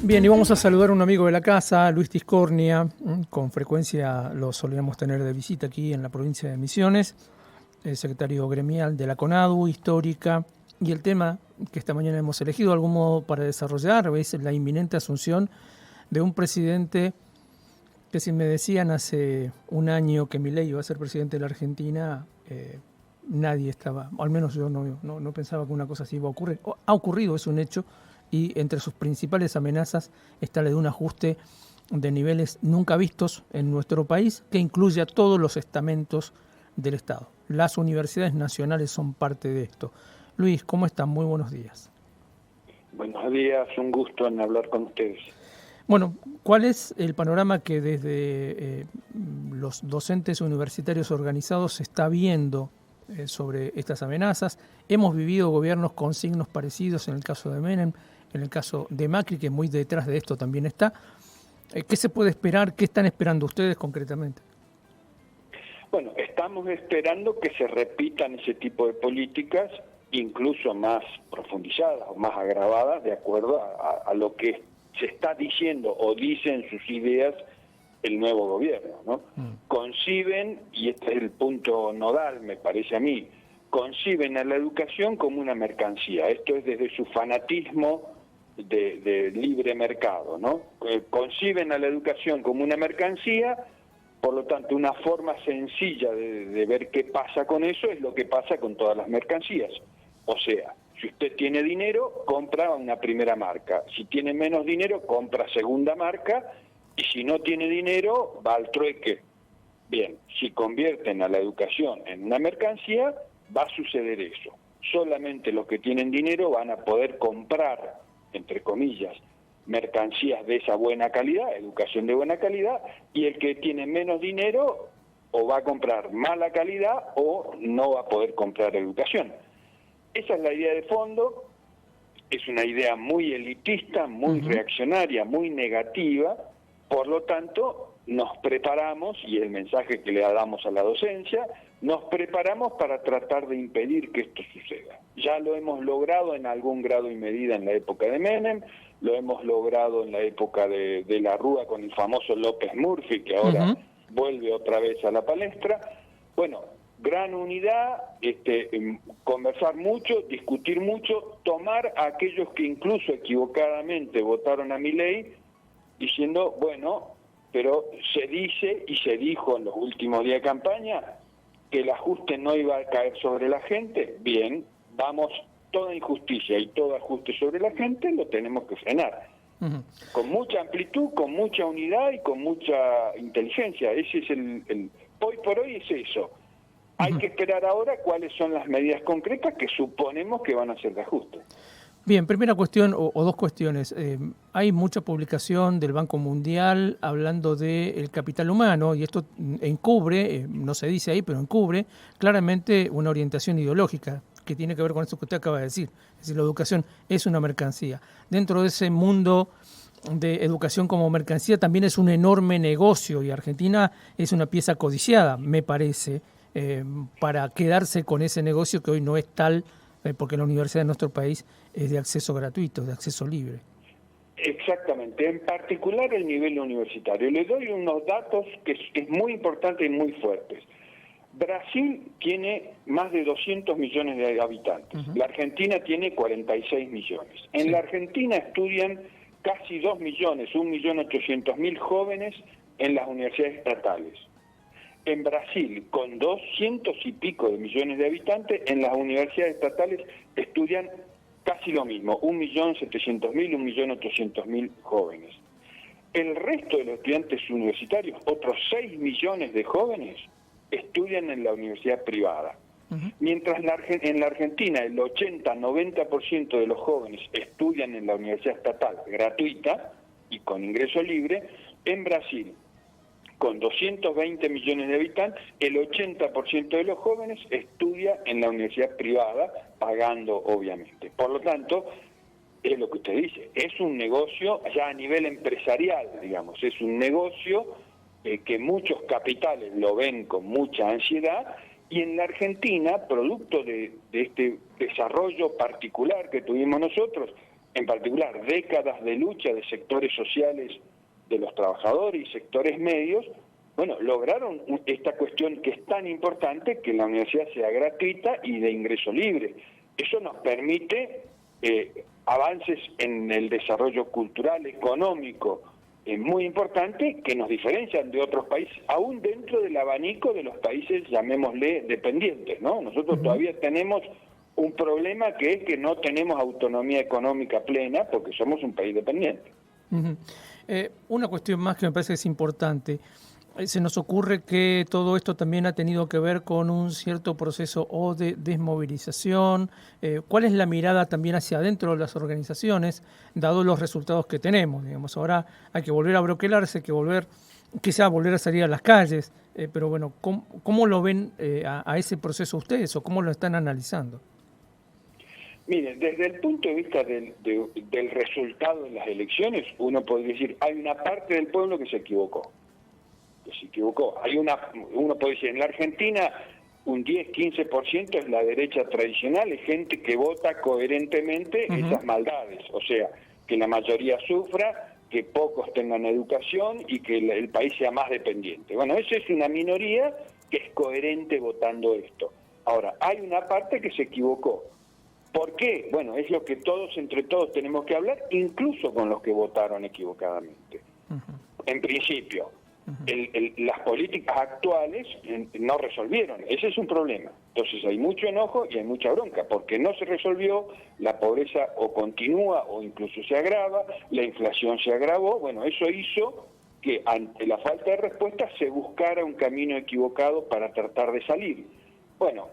Bien, y vamos a saludar a un amigo de la casa, Luis Tiscornia. Con frecuencia lo solíamos tener de visita aquí en la provincia de Misiones, el secretario gremial de la CONADU, histórica, y el tema que esta mañana hemos elegido de algún modo para desarrollar es la inminente asunción de un presidente que, si me decían hace un año que Milei iba a ser presidente de la Argentina, nadie estaba, al menos yo no pensaba que una cosa así iba a ocurrir. Ha ocurrido, es un hecho, y entre sus principales amenazas está la de un ajuste de niveles nunca vistos en nuestro país, que incluye a todos los estamentos del Estado. Las universidades nacionales son parte de esto. Luis, ¿cómo están? Muy buenos días. Buenos días, un gusto en hablar con ustedes. Bueno, ¿cuál es el panorama que desde los docentes universitarios organizados se está viendo sobre estas amenazas? Hemos vivido gobiernos con signos parecidos en el caso de Menem, en el caso de Macri, que muy detrás de esto también está. ¿Qué se puede esperar? ¿Qué están esperando ustedes concretamente? Bueno, estamos esperando que se repitan ese tipo de políticas, incluso más profundizadas o más agravadas, de acuerdo a lo que se está diciendo o dicen sus ideas el nuevo gobierno, ¿no? Conciben, y este es el punto nodal, me parece a mí, conciben a la educación como una mercancía. Esto es desde su fanatismo de libre mercado, ¿no? Conciben a la educación como una mercancía, por lo tanto una forma sencilla de ver qué pasa con eso es lo que pasa con todas las mercancías. O sea, si usted tiene dinero, compra una primera marca. Si tiene menos dinero, compra segunda marca. Y si no tiene dinero, va al trueque. Bien, si convierten a la educación en una mercancía, va a suceder eso. Solamente los que tienen dinero van a poder comprar, entre comillas, mercancías de esa buena calidad, educación de buena calidad, y el que tiene menos dinero o va a comprar mala calidad o no va a poder comprar educación. Esa es la idea de fondo, es una idea muy elitista, muy reaccionaria, muy negativa, por lo tanto nos preparamos, y el mensaje que le damos a la docencia, nos preparamos para tratar de impedir que esto suceda. Ya lo hemos logrado en algún grado y medida en la época de Menem, lo hemos logrado en la época de la Rúa con el famoso López Murphy, que ahora vuelve otra vez a la palestra. Bueno, gran unidad, conversar mucho, discutir mucho, tomar a aquellos que incluso equivocadamente votaron a Milei, diciendo, bueno, pero se dice y se dijo en los últimos días de campaña que el ajuste no iba a caer sobre la gente. Bien, vamos, toda injusticia y todo ajuste sobre la gente lo tenemos que frenar. Con mucha amplitud, con mucha unidad y con mucha inteligencia. Ese es hoy por hoy es eso. Hay que esperar ahora cuáles son las medidas concretas que suponemos que van a ser de ajuste. Bien, primera cuestión o dos cuestiones. Hay mucha publicación del Banco Mundial hablando del capital humano y esto encubre, no se dice ahí, pero encubre claramente una orientación ideológica que tiene que ver con esto que usted acaba de decir. Es decir, la educación es una mercancía. Dentro de ese mundo de educación como mercancía también es un enorme negocio y Argentina es una pieza codiciada, me parece, para quedarse con ese negocio que hoy no es tal, porque la universidad de nuestro país es de acceso gratuito, de acceso libre. Exactamente, en particular el nivel universitario. Le doy unos datos que es muy importante y muy fuertes. Brasil tiene más de 200 millones de habitantes, la Argentina tiene 46 millones. En la Argentina estudian casi 2 millones, 1.800.000 jóvenes en las universidades estatales. En Brasil, con 200 y pico de millones de habitantes, en las universidades estatales estudian casi lo mismo, 1.700.000, 1.800.000 jóvenes. El resto de los estudiantes universitarios, otros 6 millones de jóvenes, estudian en la universidad privada. Mientras en la Argentina el 80-90% de los jóvenes estudian en la universidad estatal gratuita y con ingreso libre, en Brasil, con 220 millones de habitantes, el 80% de los jóvenes estudia en la universidad privada, pagando obviamente. Por lo tanto, es lo que usted dice, es un negocio ya a nivel empresarial, digamos, es un negocio que muchos capitales lo ven con mucha ansiedad, y en la Argentina, producto de este desarrollo particular que tuvimos nosotros, en particular décadas de lucha de sectores sociales de los trabajadores y sectores medios, bueno, lograron esta cuestión que es tan importante, que la universidad sea gratuita y de ingreso libre. Eso nos permite avances en el desarrollo cultural, económico, muy importante, que nos diferencian de otros países, aún dentro del abanico de los países, llamémosle, dependientes, ¿no? Nosotros todavía tenemos un problema, que es que no tenemos autonomía económica plena porque somos un país dependiente. Una cuestión más que me parece que es importante. Se nos ocurre que todo esto también ha tenido que ver con un cierto proceso o de desmovilización. ¿Cuál es la mirada también hacia adentro de las organizaciones, dado los resultados que tenemos? Digamos, ahora hay que volver a broquelarse, quizá volver a salir a las calles, pero bueno, ¿cómo lo ven a ese proceso ustedes o cómo lo están analizando? Miren, desde el punto de vista del resultado de las elecciones, uno podría decir, hay una parte del pueblo que se equivocó. Uno puede decir, en la Argentina un 10-15% es la derecha tradicional, es gente que vota coherentemente esas maldades, o sea, que la mayoría sufra, que pocos tengan educación y que el país sea más dependiente. Bueno, esa es una minoría que es coherente votando esto. Ahora, hay una parte que se equivocó. ¿Por qué? Bueno, es lo que entre todos tenemos que hablar, incluso con los que votaron equivocadamente. En principio, las políticas actuales no resolvieron, ese es un problema. Entonces hay mucho enojo y hay mucha bronca, porque no se resolvió, la pobreza o continúa o incluso se agrava, la inflación se agravó, bueno, eso hizo que ante la falta de respuesta se buscara un camino equivocado para tratar de salir. Bueno,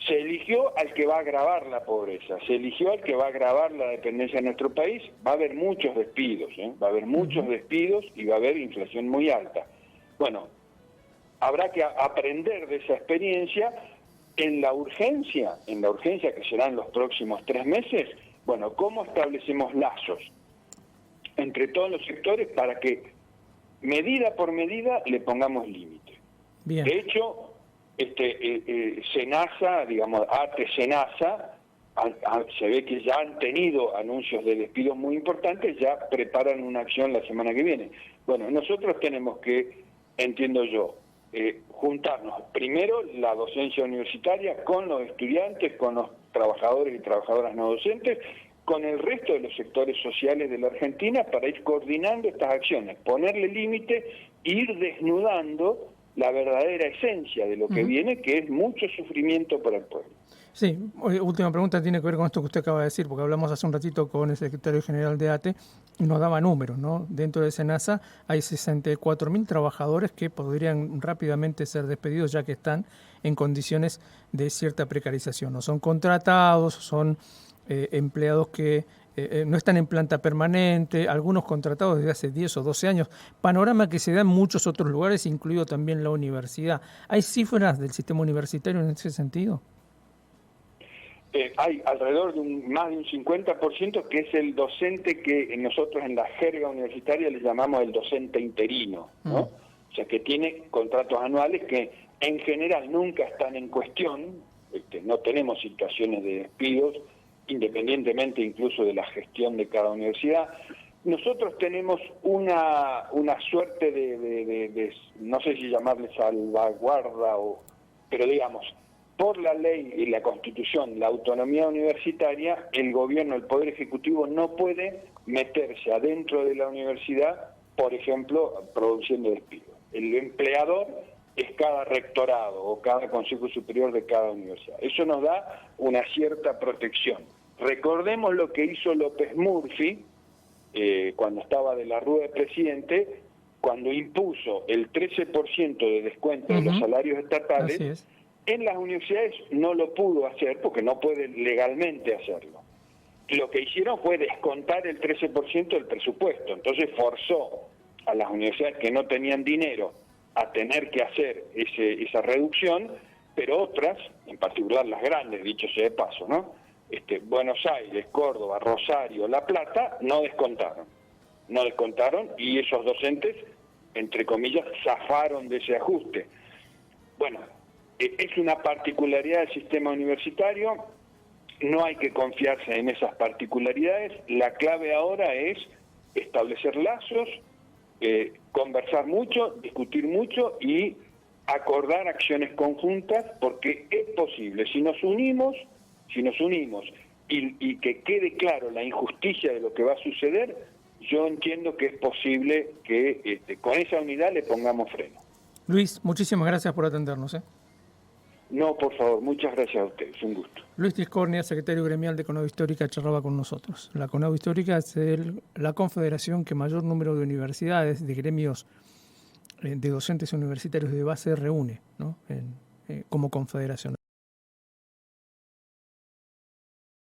se eligió al que va a agravar la pobreza, se eligió al que va a agravar la dependencia de nuestro país, va a haber muchos despidos, va a haber muchos despidos y va a haber inflación muy alta. Bueno, habrá que aprender de esa experiencia en la urgencia que serán los próximos 3 meses, bueno, ¿cómo establecemos lazos entre todos los sectores para que medida por medida le pongamos límite? Bien. De hecho, SENASA, digamos, ATE-SENASA, se ve que ya han tenido anuncios de despidos muy importantes, ya preparan una acción la semana que viene. Bueno, nosotros tenemos que, entiendo yo, juntarnos primero la docencia universitaria con los estudiantes, con los trabajadores y trabajadoras no docentes, con el resto de los sectores sociales de la Argentina para ir coordinando estas acciones, ponerle límite e ir desnudando la verdadera esencia de lo que viene, que es mucho sufrimiento para el pueblo. Sí, última pregunta tiene que ver con esto que usted acaba de decir, porque hablamos hace un ratito con el secretario general de ATE y nos daba números, ¿no? Dentro de SENASA hay 64.000 trabajadores que podrían rápidamente ser despedidos ya que están en condiciones de cierta precarización. No son contratados, son empleados que no están en planta permanente, algunos contratados desde hace 10 o 12 años, panorama que se da en muchos otros lugares, incluido también la universidad. ¿Hay cifras del sistema universitario en ese sentido? Hay alrededor de más de un 50% que es el docente que nosotros en la jerga universitaria le llamamos el docente interino, ¿no? O sea, que tiene contratos anuales que en general nunca están en cuestión, no tenemos situaciones de despidos, independientemente incluso de la gestión de cada universidad. Nosotros tenemos una suerte de no sé si llamarle salvaguarda, pero digamos, por la ley y la Constitución, la autonomía universitaria, el gobierno, el Poder Ejecutivo no puede meterse adentro de la universidad, por ejemplo, produciendo despidos. El empleador es cada rectorado o cada consejo superior de cada universidad. Eso nos da una cierta protección. Recordemos lo que hizo López Murphy cuando estaba de la rueda de presidente, cuando impuso el 13% de descuento de los salarios estatales. En las universidades no lo pudo hacer porque no puede legalmente hacerlo. Lo que hicieron fue descontar el 13% del presupuesto. Entonces forzó a las universidades que no tenían dinero a tener que hacer esa reducción, pero otras, en particular las grandes, dicho sea de paso, ¿no? Buenos Aires, Córdoba, Rosario, La Plata, no descontaron y esos docentes, entre comillas, zafaron de ese ajuste. Bueno, es una particularidad del sistema universitario. no hay que confiarse en esas particularidades. La clave ahora es establecer lazos, conversar mucho, discutir mucho y acordar acciones conjuntas, porque es posible, si nos unimos y que quede claro la injusticia de lo que va a suceder, yo entiendo que es posible que con esa unidad le pongamos freno. Luis, muchísimas gracias por atendernos. No, por favor, muchas gracias a ustedes, un gusto. Luis Tiscornia, secretario gremial de CONADU Histórica, charlaba con nosotros. La CONADU Histórica es la confederación que mayor número de universidades, de gremios de docentes universitarios de base reúne, ¿no? Como confederación.